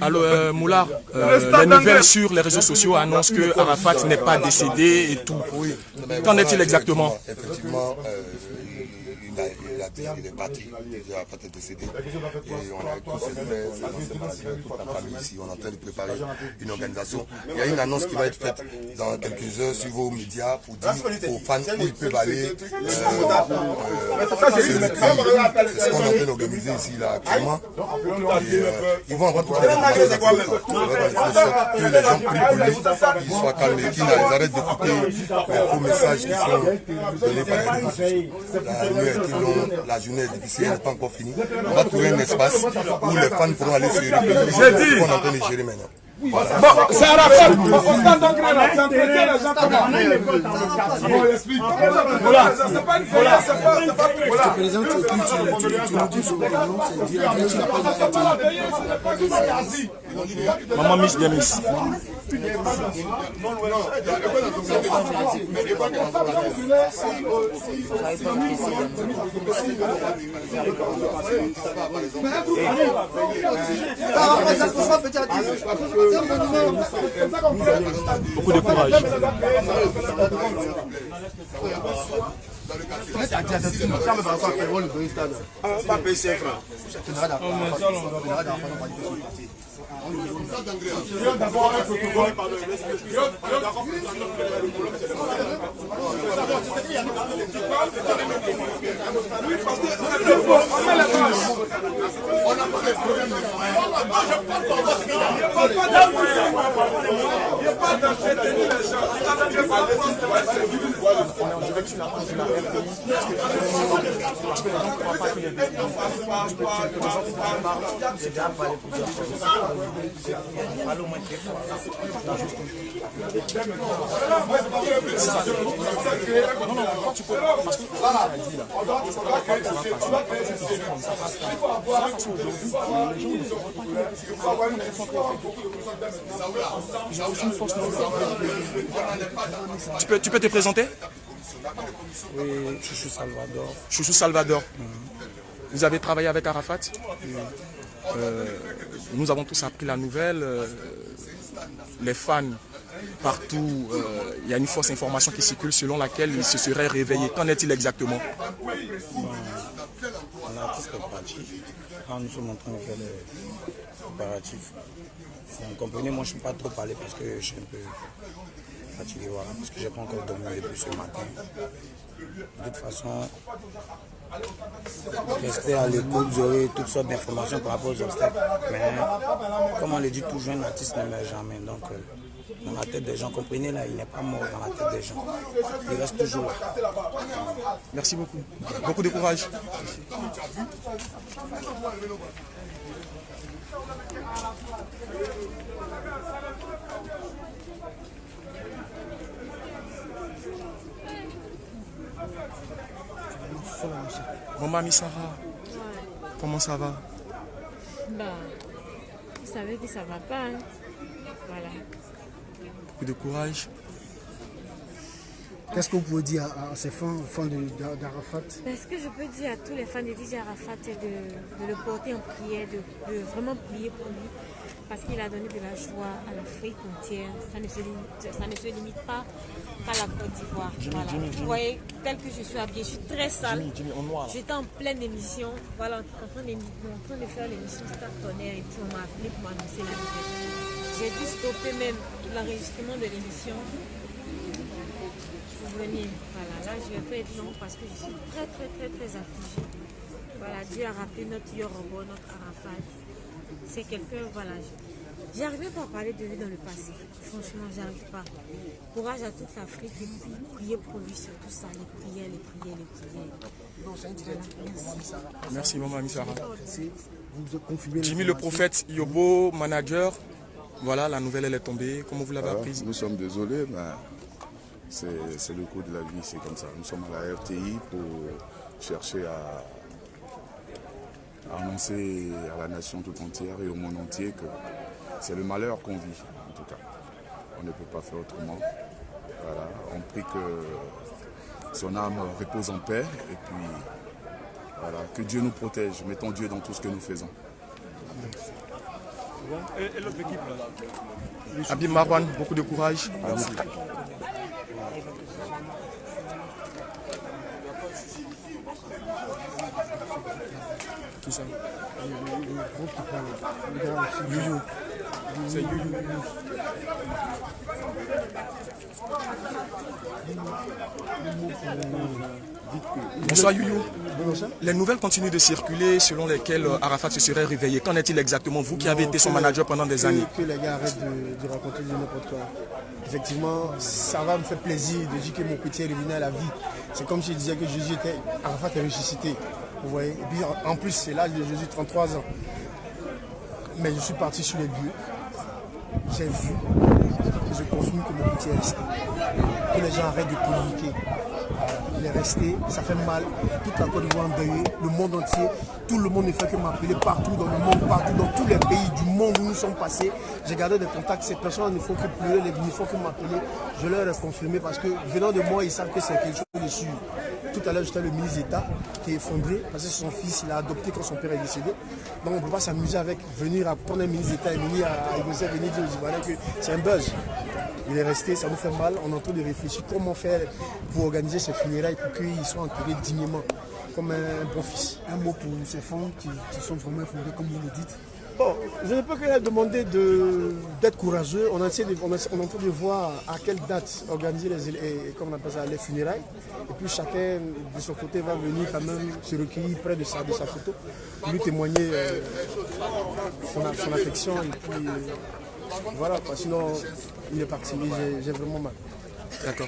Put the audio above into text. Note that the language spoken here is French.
Alors, Moulard, les nouvelles sur les réseaux sociaux annoncent que Arafat n'est pas décédé et tout. Qu'en est-il exactement? Effectivement, il est parti, Arafat est décédé. Et on a tous ces nouvelles, toute la famille ici, on est en train de préparer une organisation. Il y a une annonce qui va être faite dans quelques heures sur vos médias pour dire aux fans où ils peuvent aller. C'est ce qu'on est en train d'organiser ici là, actuellement. Ils vont avoir toutes les informations. Que les gens prient pour lui, qu'ils soient calmés, qu'ils arrêtent d'écouter les faux messages qui sont donnés par les réseaux. La journée est difficile, elle n'est pas encore finie. On va trouver un espace où les fans pourront aller se recueillir. C'est ce qu'on est en train de gérer maintenant. Voilà. Bon, c'est à la fin. On se donc là, s'entretient les gens comment on a une explique. Voilà. C'est pas une folie, c'est pas voilà. Par exemple, tu nous dis sur le nom, c'est dire que tu n'as pas d'arrêté. Maman Miss Demis. Beaucoup de courage. Tu peux te présenter? Oui, Chouchou Salvador. Chouchou Salvador. Vous avez travaillé avec Arafat? Oui. Nous avons tous appris la nouvelle. Les fans, partout, il y a une fausse information qui circule selon laquelle il se serait réveillé. Qu'en est-il exactement? L'artiste est parti. Quand nous sommes en train de faire les préparatifs. Vous comprenez, moi je ne peux pas trop parler parce que je suis un peu fatigué, voilà, parce que je n'ai pas encore dormi depuis ce matin. De toute façon, restez à l'écoute, vous aurez toutes sortes d'informations par rapport aux obstacles. Mais comme on le dit, tout jeune artiste ne meurt jamais. Donc dans la tête des gens, comprenez là, il n'est pas mort dans la tête des gens. Il reste toujours là. Merci beaucoup. Beaucoup de courage. Bon, Mamie Sarah, comment ça va? Bah, vous savez que ça va pas, hein? Voilà. Beaucoup de courage. Qu'est-ce que vous pouvez dire à ces fans d'Arafat? Ce que je peux dire à tous les fans de DJ Arafat, c'est de le porter en prière, de vraiment prier pour lui, parce qu'il a donné de la joie à l'Afrique entière. Ça ne se limite pas qu'à la Côte d'Ivoire. Voilà. Vous voyez, tel que je suis habillée, je suis très sale. J'étais en pleine émission, voilà, en train de faire l'émission Star Tonnerre, et puis on m'a appelé pour m'annoncer la nouvelle. J'ai dû stopper même l'enregistrement de l'émission. Venir. Voilà, là je vais pas être long parce que je suis très affligée. Voilà, Dieu a rappelé notre Yorobo, notre Arafat. C'est quelqu'un, voilà. J'arrivais pas à parler de lui dans le passé. Franchement, j'arrive pas. Courage à toute l'Afrique et puis priez pour lui surtout ça, les prières. Voilà, merci maman Sarah. Vous Jimmy le prophète, Yobo, manager. Voilà, la nouvelle elle est tombée. Comment vous l'avez apprise? Nous sommes désolés, mais c'est le cours de la vie, c'est comme ça. Nous sommes à la RTI pour chercher à annoncer à la nation tout entière et au monde entier que c'est le malheur qu'on vit, en tout cas. On ne peut pas faire autrement. Voilà. On prie que son âme repose en paix et puis voilà, que Dieu nous protège. Mettons Dieu dans tout ce que nous faisons. Et l'autre équipe là? Habib Marwan, beaucoup de courage. Merci. Tout ça. Youyou. C'est Youyou. Bonsoir Youyou. Les nouvelles continuent de circuler selon lesquelles Arafat se serait réveillé. Qu'en est-il exactement, vous qui avez été son manager pendant des années? Que les gars arrêtent de raconter du n'importe quoi. Effectivement, ça va me faire plaisir de dire que mon petit est revenu à la vie. C'est comme si je disais que Jésus était, Arafat est ressuscité. Vous voyez? Et puis en plus, c'est l'âge de Jésus, 33 ans. Mais je suis parti sur les lieux. J'ai vu. Je confirme que mon petit est resté. Que les gens arrêtent de communiquer. Il est resté, ça fait mal. Toute la Côte d'Ivoire endeuillée, le monde entier. Tout le monde ne fait que m'appeler partout dans le monde, partout, dans tous les pays du monde où nous sommes passés. J'ai gardé des contacts. Ces personnes ne font que pleurer, ne font que m'appeler. Je leur ai confirmé parce que venant de moi, ils savent que c'est quelque chose de sûr. Tout à l'heure, j'étais le ministre d'État qui est effondré parce que son fils, il a adopté quand son père est décédé. Donc on ne peut pas s'amuser avec venir à prendre un ministre d'État et venir à négocier, venir dire aux Ivoiriens que c'est un buzz. Il est resté, ça nous fait mal. On est en train de réfléchir comment faire pour organiser ces funérailles pour qu'ils soient enterrés dignement, comme un bon fils. Un mot pour ces femmes qui sont vraiment effondrées, comme vous le dites. Bon, je ne peux que leur demander d'être courageux. On est en train de voir à quelle date organiser les funérailles. Et puis chacun de son côté va venir quand même se recueillir près de sa photo, lui témoigner son affection. Et puis voilà, sinon il est parti. J'ai vraiment mal. D'accord.